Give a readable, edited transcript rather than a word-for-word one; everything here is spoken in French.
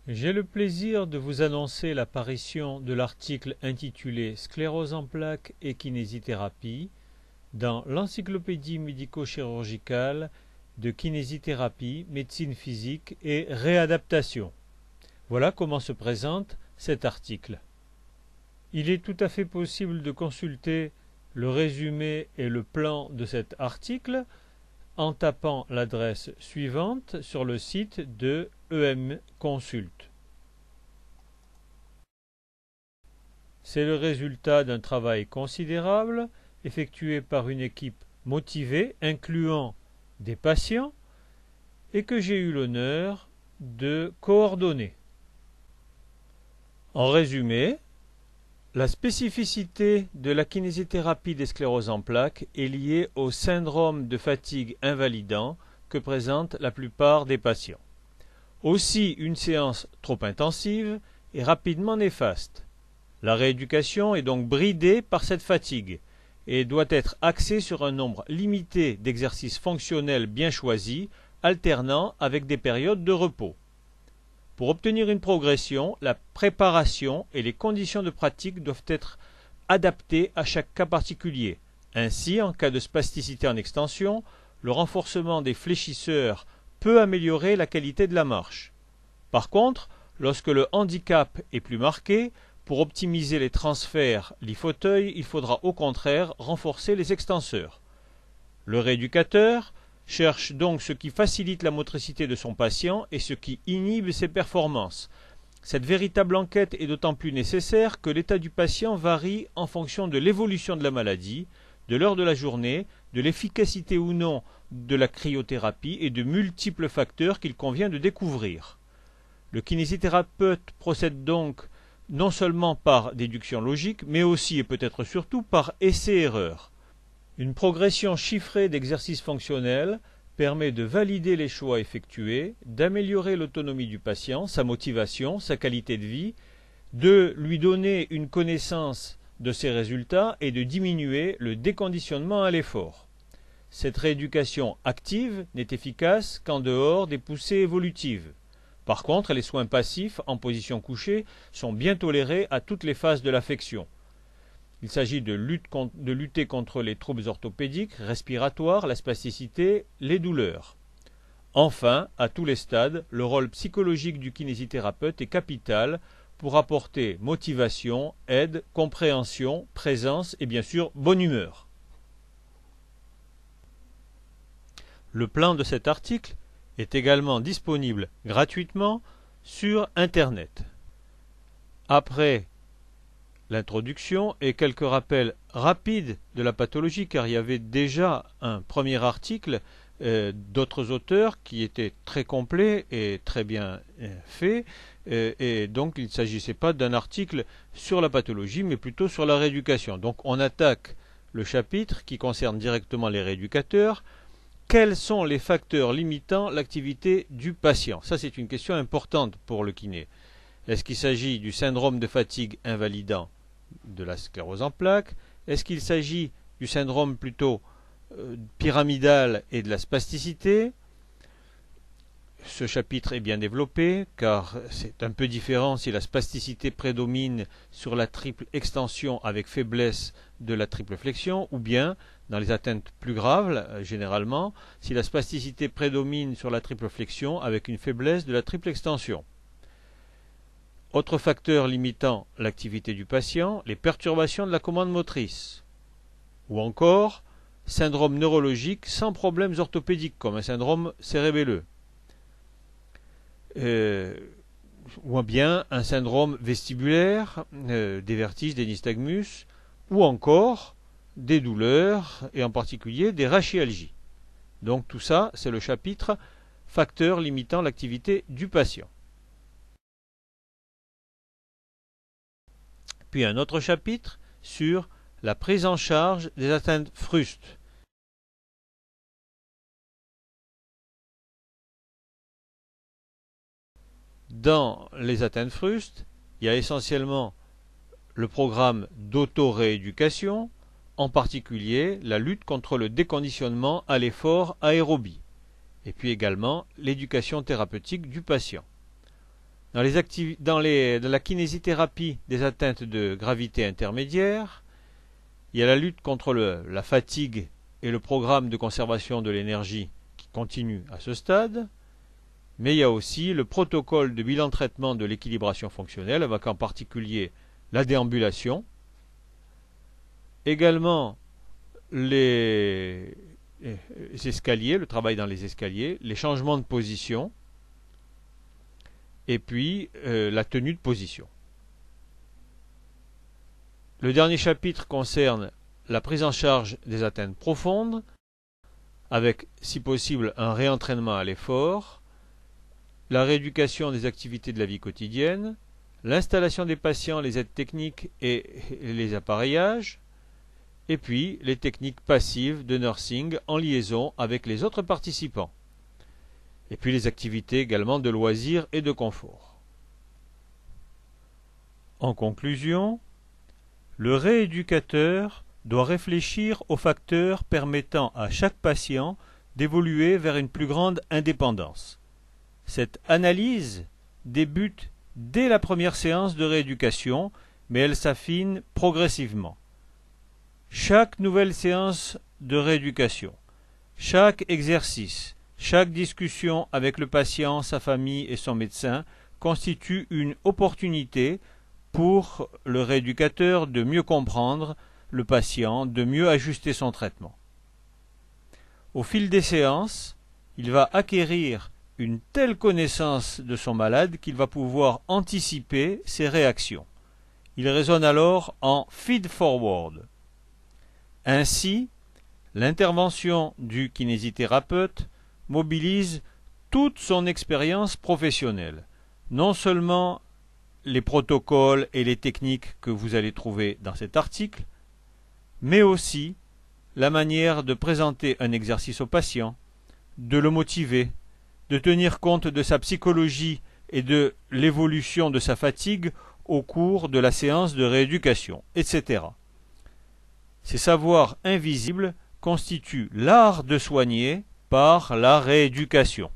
J'ai le plaisir de vous annoncer l'apparition de l'article intitulé Sclérose en plaques et kinésithérapie dans l'Encyclopédie médico-chirurgicale de kinésithérapie, médecine physique et réadaptation. Voilà comment se présente cet article. Il est tout à fait possible de consulter le résumé et le plan de cet article en tapant l'adresse suivante sur le site de EM Consult. C'est le résultat d'un travail considérable effectué par une équipe motivée incluant des patients et que j'ai eu l'honneur de coordonner. En résumé, la spécificité de la kinésithérapie des scléroses en plaques est liée au syndrome de fatigue invalidant que présentent la plupart des patients. Aussi, une séance trop intensive est rapidement néfaste. La rééducation est donc bridée par cette fatigue et doit être axée sur un nombre limité d'exercices fonctionnels bien choisis, alternant avec des périodes de repos. Pour obtenir une progression, la préparation et les conditions de pratique doivent être adaptées à chaque cas particulier. Ainsi, en cas de spasticité en extension, le renforcement des fléchisseurs peut améliorer la qualité de la marche. Par contre, lorsque le handicap est plus marqué, pour optimiser les transferts lit-fauteuil, il faudra au contraire renforcer les extenseurs. Le rééducateur cherche donc ce qui facilite la motricité de son patient et ce qui inhibe ses performances. Cette véritable enquête est d'autant plus nécessaire que l'état du patient varie en fonction de l'évolution de la maladie, de l'heure de la journée, de l'efficacité ou non de la cryothérapie et de multiples facteurs qu'il convient de découvrir. Le kinésithérapeute procède donc non seulement par déduction logique, mais aussi et peut-être surtout par essai-erreur. Une progression chiffrée d'exercices fonctionnels permet de valider les choix effectués, d'améliorer l'autonomie du patient, sa motivation, sa qualité de vie, de lui donner une connaissance de ses résultats et de diminuer le déconditionnement à l'effort. Cette rééducation active n'est efficace qu'en dehors des poussées évolutives. Par contre, les soins passifs en position couchée sont bien tolérés à toutes les phases de l'affection. Il s'agit de lutter contre les troubles orthopédiques, respiratoires, la spasticité, les douleurs. Enfin, à tous les stades, le rôle psychologique du kinésithérapeute est capital pour apporter motivation, aide, compréhension, présence et bien sûr bonne humeur. Le plan de cet article est également disponible gratuitement sur Internet. Après l'introduction et quelques rappels rapides de la pathologie, car il y avait déjà un premier article d'autres auteurs qui était très complet et très bien fait, et donc il ne s'agissait pas d'un article sur la pathologie, mais plutôt sur la rééducation. Donc on attaque le chapitre qui concerne directement les rééducateurs. Quels sont les facteurs limitant l'activité du patient? Ça, c'est une question importante pour le kiné. Est-ce qu'il s'agit du syndrome de fatigue invalidant de la sclérose en plaques? Est-ce qu'il s'agit du syndrome plutôt pyramidal et de la spasticité? Ce chapitre est bien développé car c'est un peu différent si la spasticité prédomine sur la triple extension avec faiblesse de la triple flexion, ou bien dans les atteintes plus graves, généralement, si la spasticité prédomine sur la triple flexion avec une faiblesse de la triple extension. Autre facteur limitant l'activité du patient, les perturbations de la commande motrice. Ou encore, syndrome neurologique sans problèmes orthopédiques, comme un syndrome cérébelleux. Ou bien un syndrome vestibulaire, des vertiges, des nystagmus, ou encore des douleurs, et en particulier des rachialgies. Donc tout ça, c'est le chapitre facteurs limitant l'activité du patient. Puis un autre chapitre sur la prise en charge des atteintes frustes. Dans les atteintes frustes, il y a essentiellement le programme d'auto-rééducation, en particulier la lutte contre le déconditionnement à l'effort aérobie, et puis également l'éducation thérapeutique du patient. Dans la kinésithérapie des atteintes de gravité intermédiaire, il y a la lutte contre la fatigue et le programme de conservation de l'énergie qui continue à ce stade, mais il y a aussi le protocole de bilan de traitement de l'équilibration fonctionnelle, avec en particulier la déambulation, également les escaliers, le travail dans les escaliers, les changements de position, et puis la tenue de position. Le dernier chapitre concerne la prise en charge des atteintes profondes, avec, si possible, un réentraînement à l'effort, la rééducation des activités de la vie quotidienne, l'installation des patients, les aides techniques et les appareillages, et puis les techniques passives de nursing en liaison avec les autres participants, et puis les activités également de loisirs et de confort. En conclusion, le rééducateur doit réfléchir aux facteurs permettant à chaque patient d'évoluer vers une plus grande indépendance. Cette analyse débute dès la première séance de rééducation, mais elle s'affine progressivement. Chaque nouvelle séance de rééducation, chaque exercice, chaque discussion avec le patient, sa famille et son médecin constitue une opportunité pour le rééducateur de mieux comprendre le patient, de mieux ajuster son traitement. Au fil des séances, il va acquérir une telle connaissance de son malade qu'il va pouvoir anticiper ses réactions. Il raisonne alors en feed-forward. Ainsi, l'intervention du kinésithérapeute mobilise toute son expérience professionnelle, non seulement les protocoles et les techniques que vous allez trouver dans cet article, mais aussi la manière de présenter un exercice au patient, de le motiver, de tenir compte de sa psychologie et de l'évolution de sa fatigue au cours de la séance de rééducation, etc. Ces savoirs invisibles constituent l'art de soigner par la rééducation.